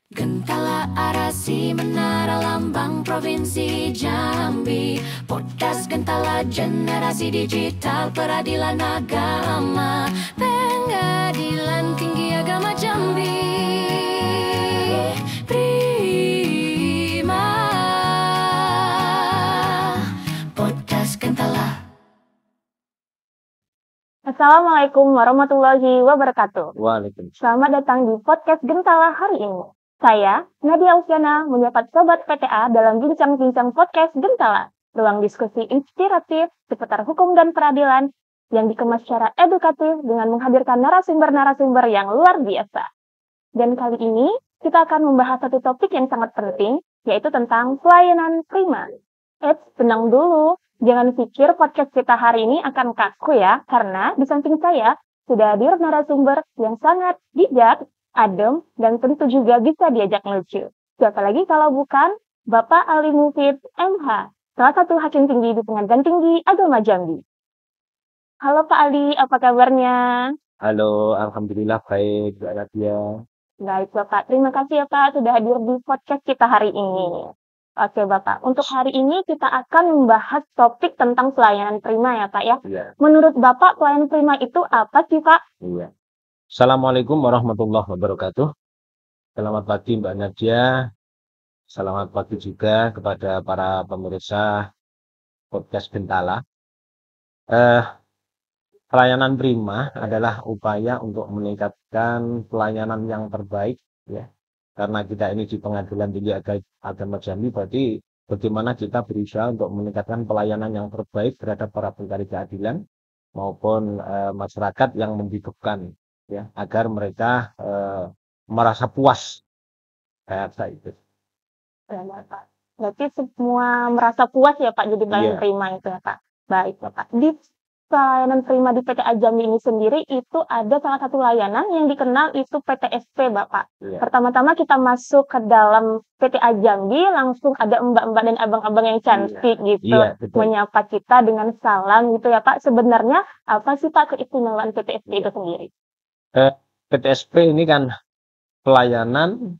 Gentala Arasi Menara Lambang Provinsi Jambi. Podcast Gentala Generasi Digital Peradilan Agama, Pengadilan Tinggi Agama Jambi. Prima Podcast Gentala. Assalamualaikum warahmatullahi wabarakatuh. Waalaikumsalam. Selamat datang di podcast Gentala hari ini. Saya, Nadia Usiana, menyapa Sobat PTA dalam bincang-bincang podcast Gentala, ruang diskusi inspiratif seputar hukum dan peradilan yang dikemas secara edukatif dengan menghadirkan narasumber-narasumber yang luar biasa. Dan kali ini, kita akan membahas satu topik yang sangat penting, yaitu tentang pelayanan prima. Tenang dulu, jangan pikir podcast kita hari ini akan kaku ya, karena di samping saya sudah hadir narasumber yang sangat bijak, adem, dan tentu juga bisa diajak lucu. Siapa lagi kalau bukan Bapak Ali Mufid MH, salah satu hakim tinggi di Pengadilan Tinggi Agama Jambi. Halo Pak Ali, apa kabarnya? Halo, alhamdulillah baik, Mbak Nadia. Baik Bapak, terima kasih ya Pak sudah hadir di podcast kita hari ini. Oke Bapak, untuk hari ini kita akan membahas topik tentang pelayanan prima ya Pak ya. Iya. Menurut Bapak pelayanan prima itu apa sih Pak? Iya. Assalamualaikum warahmatullahi wabarakatuh. Selamat pagi Mbak Nadia. Selamat pagi juga kepada para pemirsa podcast Gentala. Pelayanan prima adalah upaya untuk meningkatkan pelayanan yang terbaik ya. Karena kita ini di Pengadilan Tinggi Agama Jambi, berarti bagaimana kita berusaha untuk meningkatkan pelayanan yang terbaik terhadap para pencari keadilan maupun masyarakat yang membutuhkan ya, agar mereka merasa puas kayak itu. Ya Bapak. Berarti semua merasa puas ya Pak jadi pelayanan Iya. prima itu ya Pak. Baik Bapak. Di pelayanan prima di PTA Jambi ini sendiri itu ada salah satu layanan yang dikenal itu PTSP Bapak. Iya. Pertama-tama kita masuk ke dalam PTA Jambi langsung ada mbak-mbak dan abang-abang yang cantik gitu Iya, betul. menyapa kita dengan salam gitu ya Pak. Sebenarnya apa sih Pak keistimewaan PTSP itu sendiri? PTSP ini kan pelayanan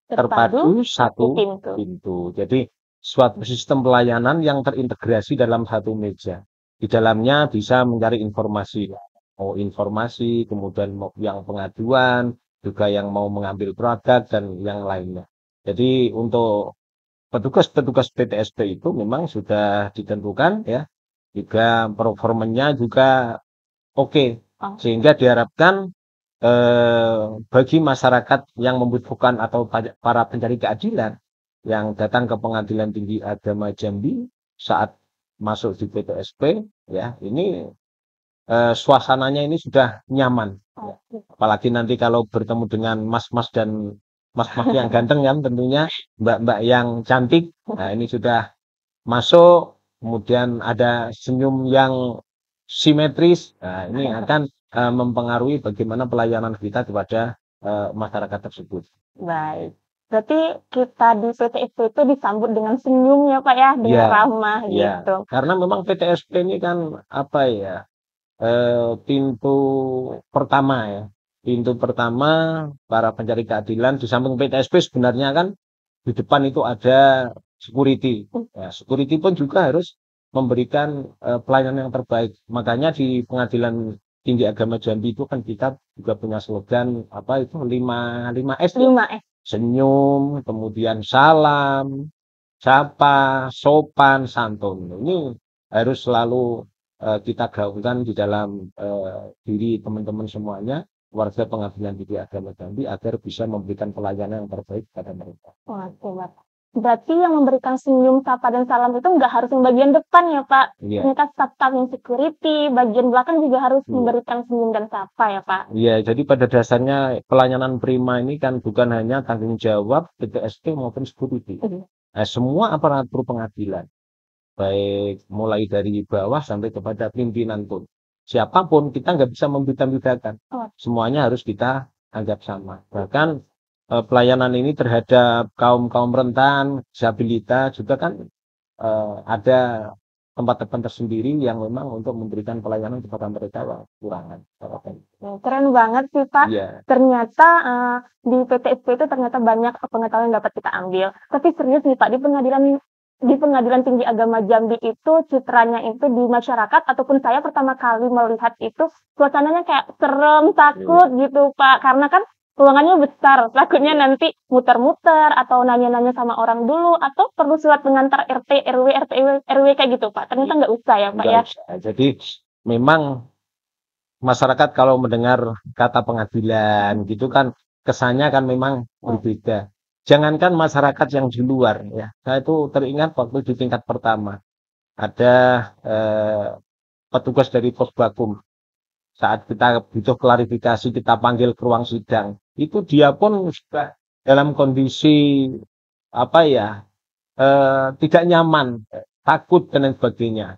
terpadu satu pintu. pintu. Jadi suatu sistem pelayanan yang terintegrasi dalam satu meja. Di dalamnya bisa mencari informasi, mau informasi, kemudian mau yang pengaduan, juga yang mau mengambil produk dan yang lainnya. Jadi untuk petugas-petugas PTSP itu memang sudah ditentukan ya, juga performanya juga oke, sehingga diharapkan bagi masyarakat yang membutuhkan atau para pencari keadilan yang datang ke Pengadilan Tinggi Agama Jambi saat masuk di PTSP ya, ini suasananya ini sudah nyaman ya. Apalagi nanti kalau bertemu dengan mas-mas dan mas-mas yang ganteng kan, tentunya mbak-mbak yang cantik. Nah, ini sudah masuk, kemudian ada senyum yang simetris. Nah, ini akan mempengaruhi bagaimana pelayanan kita kepada masyarakat tersebut. Baik. Berarti kita di PTSP itu disambut dengan senyum ya Pak ya, dengan Iya, ramah iya. gitu. Karena memang PTSP ini kan apa ya, pintu pertama ya. Pintu pertama para pencari keadilan. Di samping PTSP sebenarnya kan di depan itu ada security. Ya, security pun juga harus memberikan pelayanan yang terbaik. Makanya di Pengadilan Tinggi Agama Jambi itu kan kita juga punya slogan apa itu 5S. 5S. Senyum, kemudian salam, sapa, sopan, santun. Ini harus selalu kita gaungkan di dalam diri teman-teman semuanya, warga Pengadilan Tinggi Agama Jambi, agar bisa memberikan pelayanan yang terbaik kepada mereka. Oke, Bapak. Berarti yang memberikan senyum, sapa, dan salam itu nggak harus yang bagian depan ya Pak? Iya. Ternyata staf-staf yang security, bagian belakang juga harus memberikan senyum dan sapa ya Pak? Iya, jadi pada dasarnya pelayanan prima ini kan bukan hanya tanggung jawab PTSP maupun security. Nah, semua aparatur pengadilan, baik mulai dari bawah sampai kepada pimpinan pun. Siapapun kita nggak bisa membeda-bedakan. Semuanya harus kita anggap sama. Bahkan pelayanan ini terhadap kaum rentan, disabilitas juga kan ada tempat-tempat tersendiri yang memang untuk memberikan pelayanan kepada mereka yang kekurangan. Keren banget sih Pak. Iya. Ternyata di PTSP itu ternyata banyak pengetahuan yang dapat kita ambil. Tapi serius nih Pak, di Pengadilan Tinggi Agama Jambi itu citranya itu di masyarakat ataupun saya pertama kali melihat itu suasananya kayak serem, takut gitu Pak. Karena kan ruangannya besar, takutnya nanti muter-muter atau nanya-nanya sama orang dulu atau perlu surat pengantar RT, RW kayak gitu Pak. Ternyata nggak usah ya Pak ya. Nggak usah. Jadi memang masyarakat kalau mendengar kata pengadilan gitu kan kesannya kan memang berbeda. Jangankan masyarakat yang di luar ya. Saya itu teringat waktu di tingkat pertama ada petugas dari Posbakum. Saat kita butuh klarifikasi, kita panggil ke ruang sidang, itu dia pun sudah dalam kondisi tidak nyaman, takut dan lain sebagainya.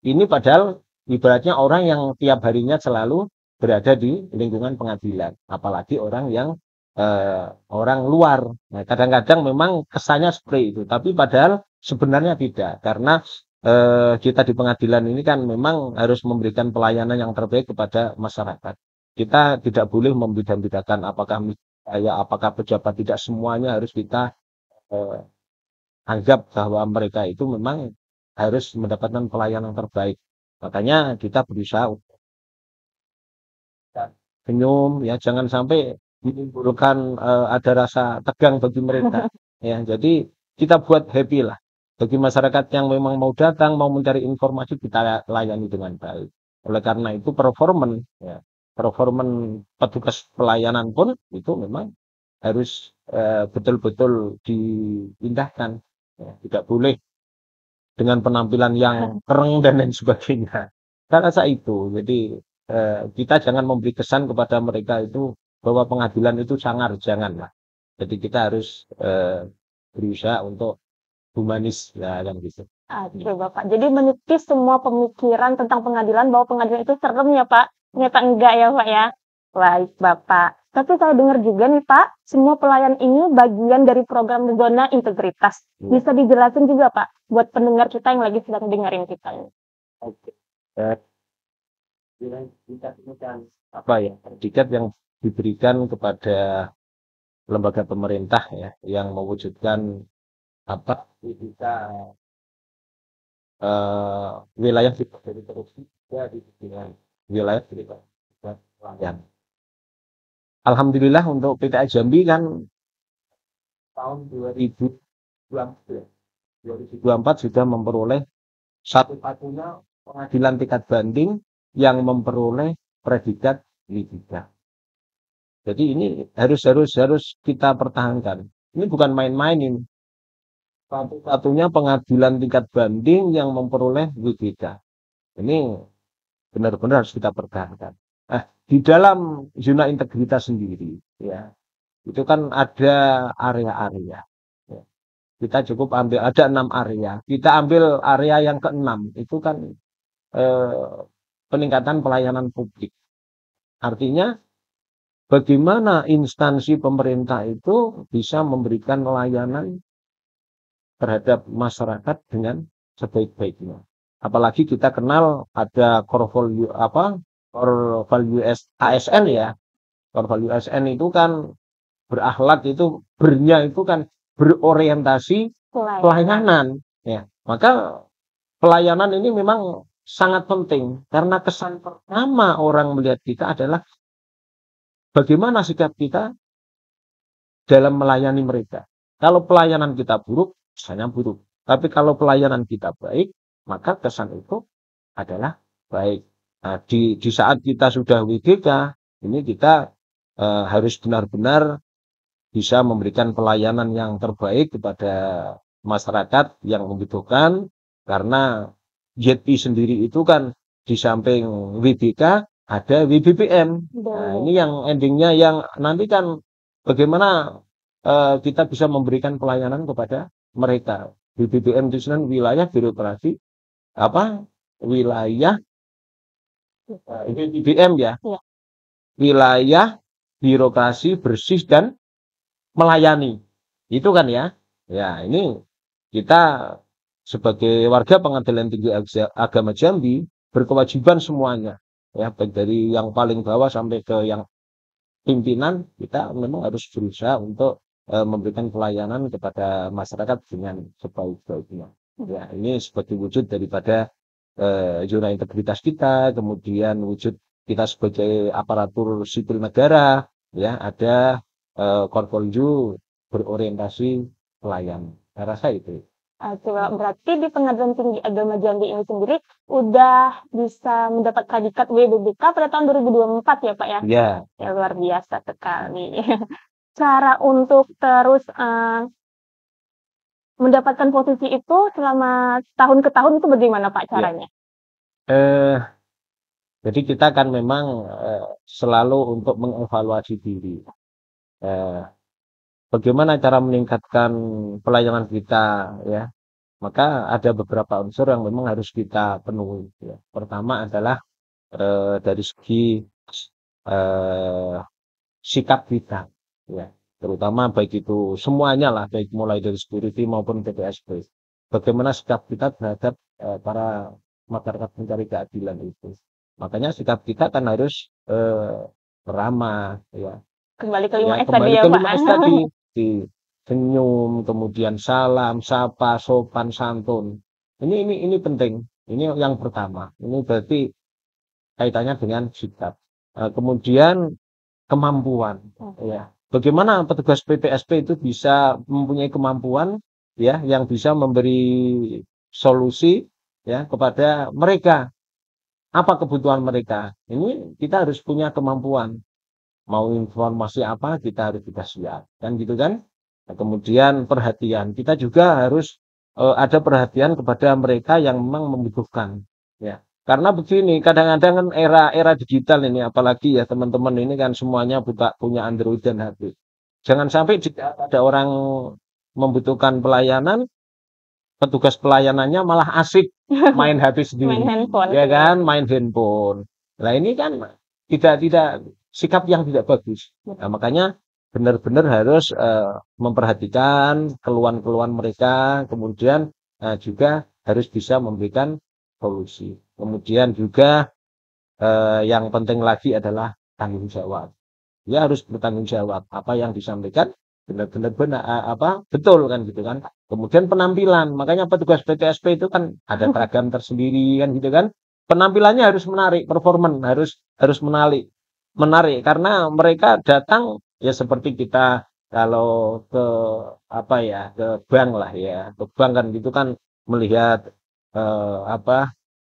Ini padahal ibaratnya orang yang tiap harinya selalu berada di lingkungan pengadilan, apalagi orang yang orang luar. Nah, kadang-kadang memang kesannya seperti itu, tapi padahal sebenarnya tidak, karena kita di pengadilan ini kan memang harus memberikan pelayanan yang terbaik kepada masyarakat. Kita tidak boleh membeda-bedakan apakah pejabat, tidak semuanya harus kita anggap bahwa mereka itu memang harus mendapatkan pelayanan terbaik. Makanya kita berusaha untuk senyum ya, jangan sampai menimbulkan ada rasa tegang bagi mereka ya. Jadi kita buat happy lah. Bagi masyarakat yang memang mau datang, mau mencari informasi, kita layani dengan baik. Oleh karena itu performan petugas pelayanan pun itu memang harus betul-betul diindahkan. Ya, tidak boleh dengan penampilan yang keren dan lain sebagainya. Saya rasa itu. Jadi kita jangan memberi kesan kepada mereka itu bahwa pengadilan itu sangar, janganlah. Jadi kita harus berusaha untuk humanis ya kan gitu. Oke Bapak, jadi menipis semua pemikiran tentang pengadilan bahwa pengadilan itu serem ya Pak. Ternyata enggak ya Pak ya. Baik Bapak. Tapi saya dengar juga nih Pak, semua pelayan ini bagian dari program zona integritas. Bisa dijelasin juga Pak buat pendengar kita yang lagi sedang dengerin kita ini. Oke. Sertifikat yang diberikan kepada lembaga pemerintah ya yang mewujudkan kita wilayah bebas dari korupsi ya di wilayah bebas pelayan. Alhamdulillah untuk PTA Jambi kan tahun 2024 sudah memperoleh satu-satunya pengadilan tingkat banding yang memperoleh predikat litigasi. Jadi ini harus kita pertahankan. Ini bukan main-main ini. Satu-satunya pengadilan tingkat banding yang memperoleh WGK. Ini benar-benar harus kita pertahankan. Di dalam zona integritas sendiri, ya, itu kan ada area-area. Ya. Kita cukup ambil, ada 6 area. Kita ambil area yang ke-6, itu kan peningkatan pelayanan publik. Artinya, bagaimana instansi pemerintah itu bisa memberikan layanan terhadap masyarakat dengan sebaik-baiknya. Apalagi kita kenal ada core value ASN ya. Core value ASN itu kan berakhlak, itu bernya itu kan berorientasi pelayanan ya. Maka pelayanan ini memang sangat penting karena kesan pertama orang melihat kita adalah bagaimana sikap kita dalam melayani mereka. Kalau pelayanan kita buruk, kesannya buruk. Tapi kalau pelayanan kita baik, maka kesan itu adalah baik. Nah, di saat kita sudah WGK, ini kita harus benar-benar bisa memberikan pelayanan yang terbaik kepada masyarakat yang membutuhkan, karena YPI sendiri itu kan di samping WBK ada WBPM. Nah, ini yang endingnya yang nanti kan bagaimana kita bisa memberikan pelayanan kepada mereka. WBPM itu sendiri wilayah birokrasi wilayah WBPM ya. Wilayah birokrasi bersih dan melayani. Itu kan ya. Ya, ini kita sebagai warga Pengadilan Tinggi Agama Jambi berkewajiban semuanya, ya, baik dari yang paling bawah sampai ke yang pimpinan, kita memang harus berusaha untuk memberikan pelayanan kepada masyarakat dengan sebaik-baiknya. Ya, ini sebagai wujud daripada zona integritas kita, kemudian wujud kita sebagai aparatur sipil negara, ya, ada Korpolju berorientasi pelayan. Saya rasa itu. Berarti di Pengadilan Tinggi Agama Jambi ini sendiri udah bisa mendapat predikat WBBK pada tahun 2024 ya Pak ya? Ya. Ya luar biasa sekali. Cara untuk terus mendapatkan posisi itu selama tahun ke tahun itu bagaimana Pak caranya? Jadi kita kan memang selalu untuk mengevaluasi diri. Bagaimana cara meningkatkan pelayanan kita, ya? Maka ada beberapa unsur yang memang harus kita penuhi. Ya. Pertama adalah dari segi sikap kita, ya. Terutama baik itu semuanya lah, baik mulai dari security maupun PPSP. Bagaimana sikap kita terhadap para masyarakat pencari keadilan itu. Makanya sikap kita kan harus ramah, ya. Kembali ke 5S Kembali tadi ya ke Pak. 5S tadi, senyum, kemudian salam, sapa, sopan, santun. Ini penting. Ini yang pertama. Ini berarti kaitannya dengan sikap. Kemudian kemampuan, ya. Bagaimana petugas PPSP itu bisa mempunyai kemampuan, ya, yang bisa memberi solusi, ya, kepada mereka. Apa kebutuhan mereka? Ini kita harus punya kemampuan. Mau informasi apa kita harus siap, kan gitu kan? Nah, kemudian perhatian, kita juga harus ada perhatian kepada mereka yang memang membutuhkan, ya. Karena begini, kadang-kadang kan era digital ini, apalagi ya teman-teman ini kan semuanya punya Android dan HP. Jangan sampai jika ada orang membutuhkan pelayanan, petugas pelayanannya malah asik main HP sendiri, Main handphone. ya kan, main handphone. Nah ini kan tidak sikap yang tidak bagus. Nah, makanya benar-benar harus memperhatikan keluhan-keluhan mereka, kemudian juga harus bisa memberikan solusi. Kemudian juga yang penting lagi adalah tanggung jawab. Dia harus bertanggung jawab apa yang disampaikan benar-benar betul kan gitu kan. Kemudian penampilan, makanya petugas PTSP itu kan ada seragam tersendiri kan gitu kan. Penampilannya harus menarik, performan harus menarik karena mereka datang ya seperti kita kalau ke ke bank lah ya, ke bank kan gitu kan melihat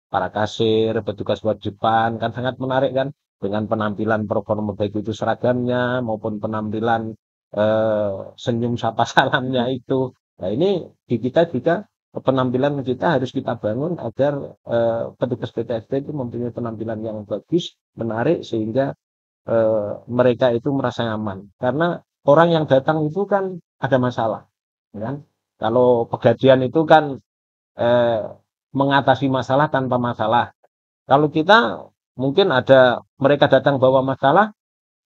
para kasir, petugas wajiban kan sangat menarik kan dengan penampilan performa baik itu seragamnya maupun penampilan senyum sapa salamnya itu. Nah ini di kita juga penampilan kita harus kita bangun agar petugas PTSP itu mempunyai penampilan yang bagus, menarik sehingga mereka itu merasa nyaman. Karena orang yang datang itu kan ada masalah, kan? Kalau pegajian itu kan mengatasi masalah tanpa masalah. Kalau kita mungkin ada mereka datang bawa masalah,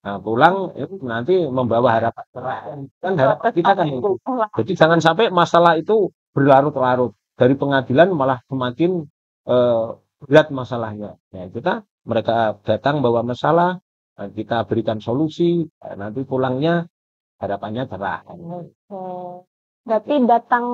nah pulang itu nanti membawa harapan. Kan harapan kita kan itu. Jadi jangan sampai masalah itu berlarut-larut. Dari pengadilan malah semakin berat masalahnya. Ya, mereka datang bawa masalah, kita berikan solusi, nanti pulangnya harapannya cerah. Berarti datang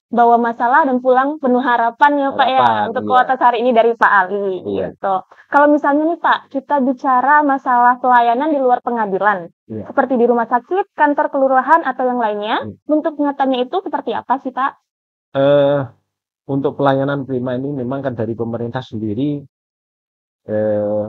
bawa masalah dan pulang penuh harapan ya Pak ya untuk kualitas hari ini dari Pak Ali. Iya. Gitu. Kalau misalnya nih Pak, kita bicara masalah pelayanan di luar pengadilan, seperti di rumah sakit, kantor kelurahan atau yang lainnya, bentuk nyatanya itu seperti apa sih Pak? Untuk pelayanan prima ini memang kan dari pemerintah sendiri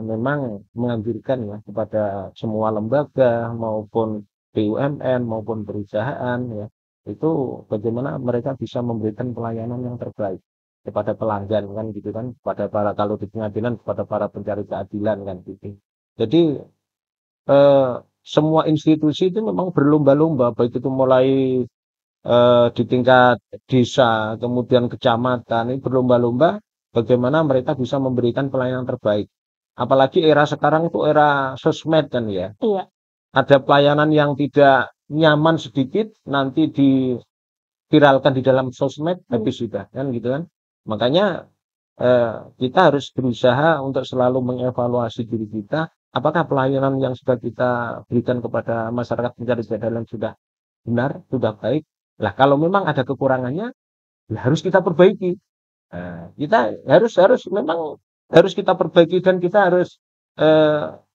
memang menganjurkan ya kepada semua lembaga maupun BUMN maupun perusahaan ya itu bagaimana mereka bisa memberikan pelayanan yang terbaik kepada pelanggan kan gitu kan, kepada para kalau di pengadilan kepada para pencari keadilan kan gitu. Jadi semua institusi itu memang berlomba-lomba baik itu mulai di tingkat desa kemudian kecamatan ini berlomba-lomba bagaimana mereka bisa memberikan pelayanan terbaik. Apalagi era sekarang itu era sosmed kan ya. Iya. Ada pelayanan yang tidak nyaman sedikit nanti viralkan di dalam sosmed, habis sudah kan gitu kan. Makanya kita harus berusaha untuk selalu mengevaluasi diri kita, apakah pelayanan yang sudah kita berikan kepada masyarakat pencari keadilan sudah benar, sudah baik. Lah kalau memang ada kekurangannya, ya harus kita perbaiki. Kita harus kita perbaiki, dan kita harus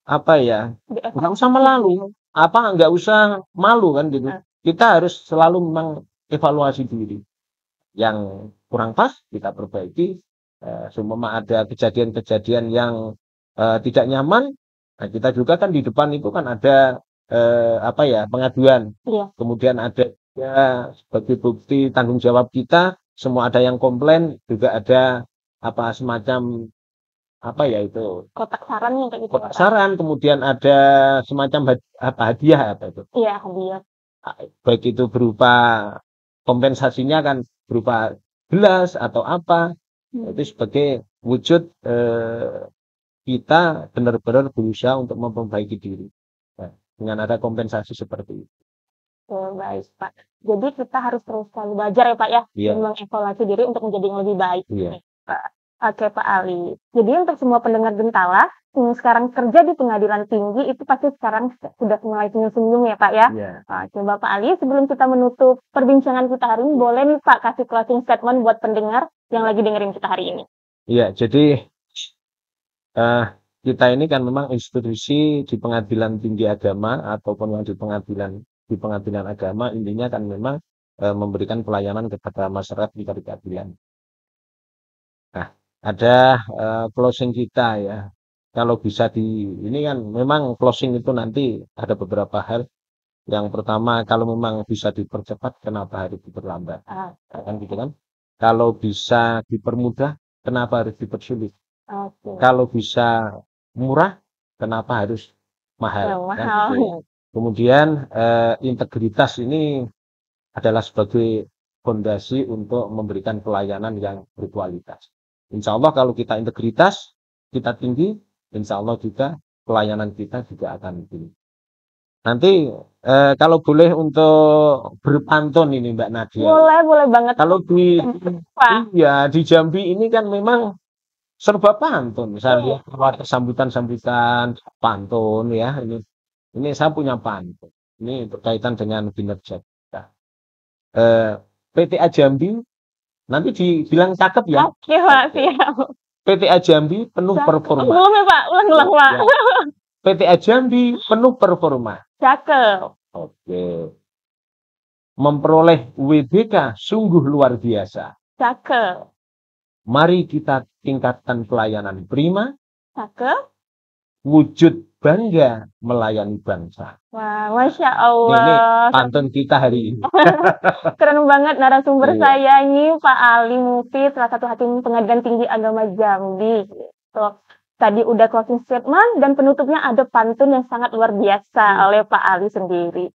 nggak usah nggak usah malu kan gitu. Kita harus selalu memang evaluasi diri. Yang kurang pas kita perbaiki. Seumpama ada kejadian-kejadian yang tidak nyaman, nah kita juga kan di depan itu kan ada pengaduan. Iya. Kemudian ada sebagai bukti tanggung jawab kita, semua ada yang komplain, juga ada semacam itu Kotak saran yang kayak gitu. kotak saran, kemudian ada semacam hadiah itu. Iya, hadiah. Baik itu berupa kompensasinya kan berupa gelas atau apa. Itu sebagai wujud kita benar-benar berusaha untuk memperbaiki diri. Dengan ada kompensasi seperti itu. Baik, Pak. Jadi kita harus terus selalu belajar ya, Pak ya, dan mengevaluasi diri untuk menjadi yang lebih baik. Iya. Oke, Pak Ali. Jadi untuk semua pendengar Gentala yang sekarang kerja di pengadilan tinggi itu pasti sekarang sudah mulai senyum-senyum ya, Pak ya. Iya. Nah, coba Pak Ali, sebelum kita menutup perbincangan kita hari ini, boleh nih Pak kasih closing statement buat pendengar yang lagi dengerin kita hari ini. Iya, jadi kita ini kan memang institusi di pengadilan tinggi agama ataupun yang di pengadilan agama, intinya kan memang memberikan pelayanan kepada masyarakat mencari keadilan. Nah, ada closing kita ya. Kalau bisa ini kan memang closing itu nanti ada beberapa hal. Yang pertama, kalau memang bisa dipercepat, kenapa harus diperlambat? Kan gitu kan? Kalau bisa dipermudah, kenapa harus dipersulit? Kalau bisa murah, kenapa harus mahal? Kan gitu. Kemudian integritas ini adalah sebagai fondasi untuk memberikan pelayanan yang berkualitas. Insya Allah kalau kita integritas, kita tinggi, insya Allah juga pelayanan kita juga akan tinggi. Nanti kalau boleh untuk berpantun ini Mbak Nadia. Boleh banget. Kalau di Jambi ini kan memang serba pantun. Misalnya ada sambutan-sambutan pantun ya. Ini saya punya pantun. Ini berkaitan dengan kinerja kita. PTA Jambi nanti dibilang cakep ya. Oke, Pak, siap. PTA Jambi penuh performa. Belum ya, Pak? Ulang, Pak. Ya. PTA Jambi penuh performa. Cakep. Oke. Memperoleh UWBK sungguh luar biasa. Cakep. Mari kita tingkatkan pelayanan prima. Cakep. Wujud bangga melayani bangsa. Wah, Masya Allah. Ini pantun kita hari ini. Keren banget narasumber saya ini Pak Ali Mufid, salah satu hakim pengadilan tinggi agama Jambi. So, tadi udah closing statement dan penutupnya ada pantun yang sangat luar biasa oleh Pak Ali sendiri.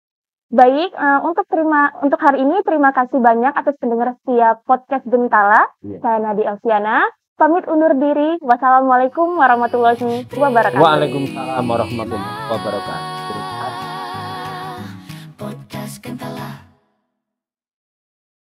Baik, untuk hari ini terima kasih banyak atas pendengar setia podcast Gentala. Saya Nadia Elsiana. Pamit undur diri. Wassalamualaikum warahmatullahi wabarakatuh. Waalaikumsalam warahmatullahi wabarakatuh.